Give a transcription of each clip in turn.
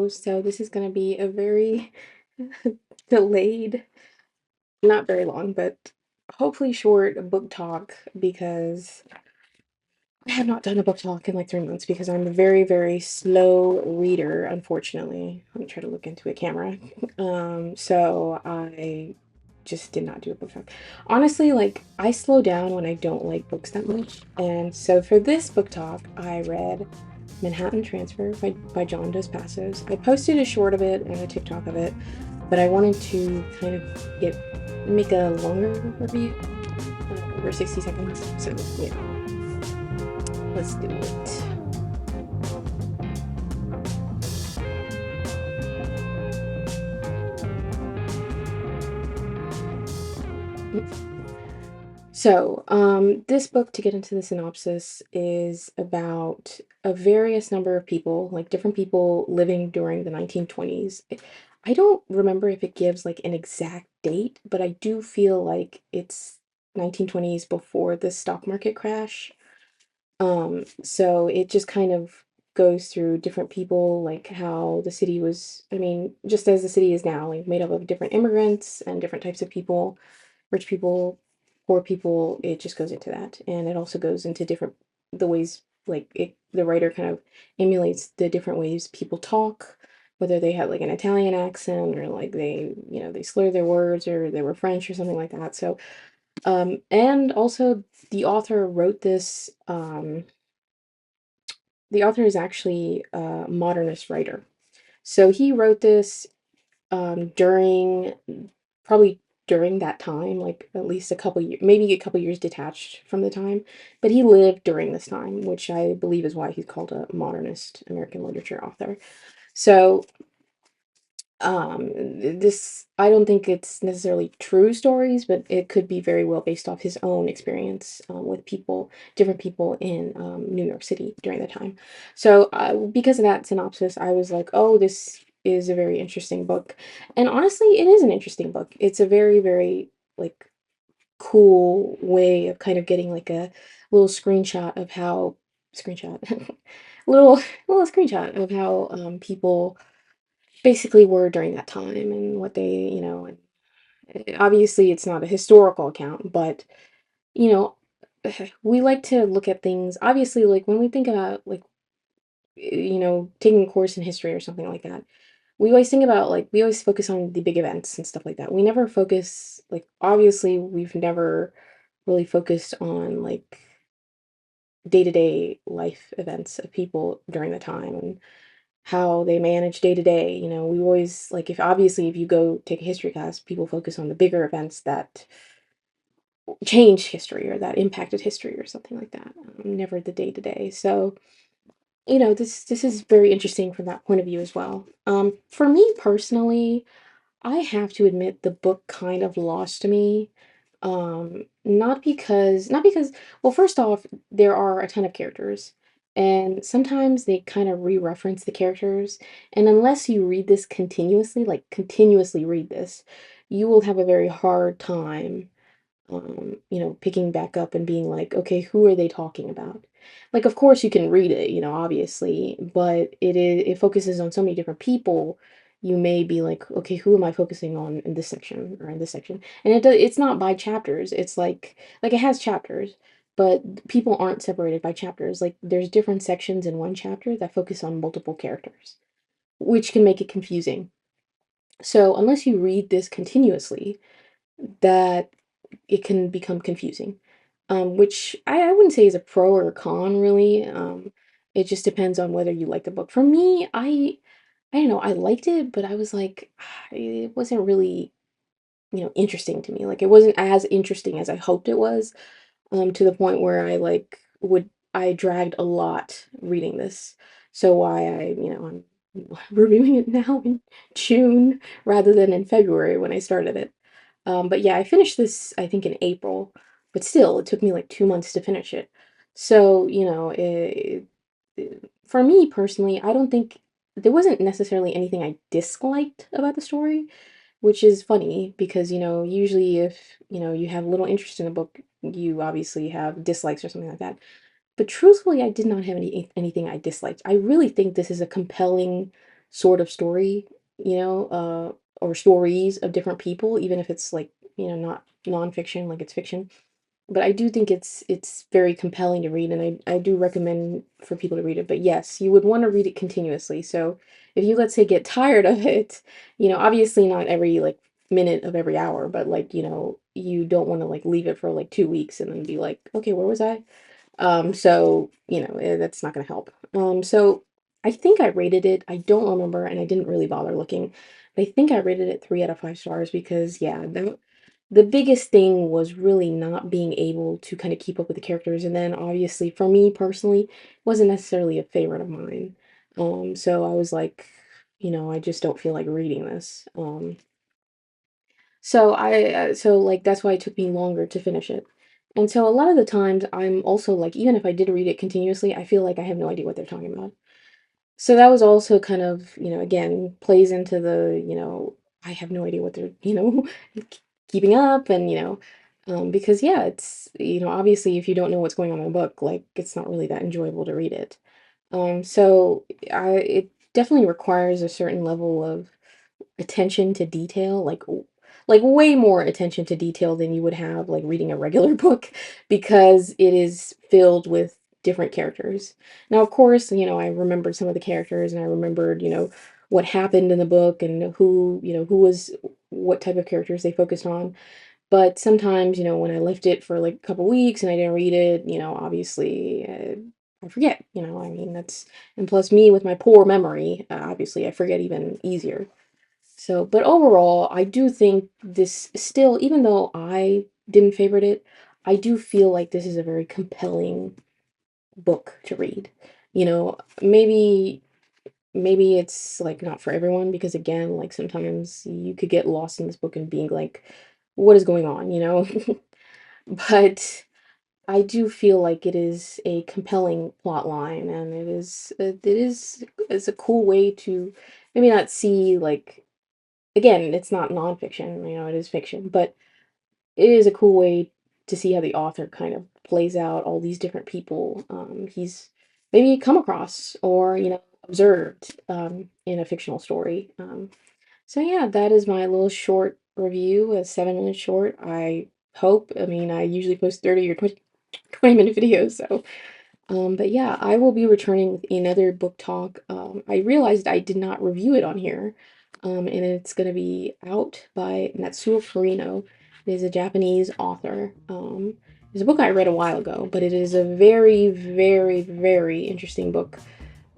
So this is going to be a very delayed, not very long, but hopefully short book talk because I have not done a book talk in like 3 months because I'm a very, very slow reader, unfortunately. Let me try to look into a camera. So I just did not do a book talk. Honestly, like I slow down when I don't like books that much. And so for this book talk, I read Manhattan Transfer by John Dos Passos. I posted a short of it and a TikTok of it, but I wanted to kind of make a longer review, over 60 seconds. So yeah, let's do it. So, this book, to get into the synopsis, is about a various number of people, like different people living during the 1920s. I don't remember if it gives like an exact date, but I do feel like it's 1920s before the stock market crash. So it just kind of goes through different people, like how the city was, I mean, just as the city is now, like made up of different immigrants and different types of people, rich people, poor people. It just goes into that. And it also goes into different, the ways, like the writer kind of emulates the different ways people talk, whether they had like an Italian accent or like they slur their words or they were French or something like that. So, and also the author wrote this, the author is actually a modernist writer. So he wrote this during probably during that time, like at least a couple years, maybe a couple years detached from the time, but he lived during this time, which I believe is why he's called a modernist American literature author. So this, I don't think it's necessarily true stories, but it could be very well based off his own experience with people, different people in New York City during the time. So because of that synopsis, I was like, oh, this is a very interesting book. And honestly, it is an interesting book. It's a very, very like cool way of kind of getting like a little screenshot of how screenshot little little screenshot of how people basically were during that time and what they, and obviously it's not a historical account, but you know, we like to look at things obviously like when we think about like taking a course in history or something like that. We always think about like we always focus on the big events and stuff like that. We never focus like obviously we've never really focused on like day-to-day life events of people during the time and how they manage day to day. We always like if obviously if you go take a history class, people focus on the bigger events that changed history or that impacted history or something like that. Never the day to day. So, this is very interesting from that point of view as well. For me personally, I have to admit the book kind of lost me. Not because well, first off, there are a ton of characters, and sometimes they kind of re-reference the characters, and unless you read this continuously, like continuously read this, you will have a very hard time picking back up and being like, okay, who are they talking about? Like, of course you can read it, obviously, but it focuses on so many different people. You may be like, okay, who am I focusing on in this section or in this section? And it's not by chapters. It's like it has chapters, but people aren't separated by chapters. Like there's different sections in one chapter that focus on multiple characters, which can make it confusing. So unless you read this continuously, that it can become confusing, which I wouldn't say is a pro or a con really. It just depends on whether you like the book. For me, I don't know, I liked it, but I was like, it wasn't really, interesting to me. Like it wasn't as interesting as I hoped it was, to the point where I dragged a lot reading this. So why I'm reviewing it now in June rather than in February when I started it. But yeah, I finished this, I think, in April, but still, it took me like 2 months to finish it. So, for me personally, I don't think there wasn't necessarily anything I disliked about the story, which is funny because, usually if, you have little interest in a book, you obviously have dislikes or something like that. But truthfully, I did not have anything I disliked. I really think this is a compelling sort of story, or stories of different people, even if it's like, not nonfiction, like it's fiction. But I do think it's very compelling to read, and I do recommend for people to read it. But yes, you would want to read it continuously. So if you, let's say, get tired of it, obviously not every like minute of every hour, but like, you don't want to like leave it for like 2 weeks and then be like, okay, where was I? So, that's not going to help. So I think I rated it. I don't remember, and I didn't really bother looking. But I think I rated it 3 out of 5 stars because, yeah, the biggest thing was really not being able to kind of keep up with the characters. And then obviously for me personally, wasn't necessarily a favorite of mine. So I was like, I just don't feel like reading this. So like that's why it took me longer to finish it. And so a lot of the times I'm also like, even if I did read it continuously, I feel like I have no idea what they're talking about. So that was also kind of, again, plays into the, I have no idea what they're, keeping up, and, because yeah, it's, obviously if you don't know what's going on in a book, like it's not really that enjoyable to read it. So it definitely requires a certain level of attention to detail, like way more attention to detail than you would have like reading a regular book, because it is filled with different characters. Now, of course, I remembered some of the characters, and I remembered, what happened in the book, and who was what type of characters they focused on. But sometimes, when I left it for like a couple weeks and I didn't read it, obviously, I forget, I mean, and plus me with my poor memory, obviously I forget even easier. So, but overall, I do think this still, even though I didn't favorite it, I do feel like this is a very compelling book to read. Maybe it's like not for everyone, because again, like sometimes you could get lost in this book and being like, what is going on? But I do feel like it is a compelling plot line, and it's a cool way to maybe not see like, again, it's not nonfiction, it is fiction, but it is a cool way to see how the author kind of plays out all these different people he's maybe come across or, observed in a fictional story. So yeah, that is my little short review, a 7 minute short. I mean, I usually post 30 or 20 minute videos, so but yeah, I will be returning with another book talk. I realized I did not review it on here, and it's going to be out by Natsuo Kirino. It is a Japanese author. It's a book I read a while ago, but it is a very, very, very interesting book.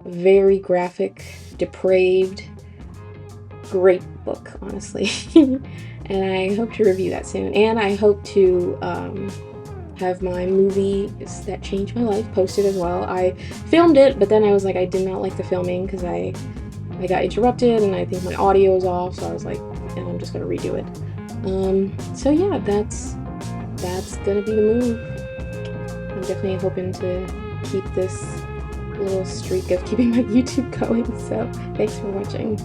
Very graphic, depraved, great book, honestly. And I hope to review that soon. And I hope to have my movie that changed my life posted as well. I filmed it, but then I was like, I did not like the filming because I got interrupted and I think my audio is off, so I was like, and I'm just gonna redo it. So yeah, that's gonna be the move. I'm definitely hoping to keep this little streak of keeping my YouTube going. So thanks for watching.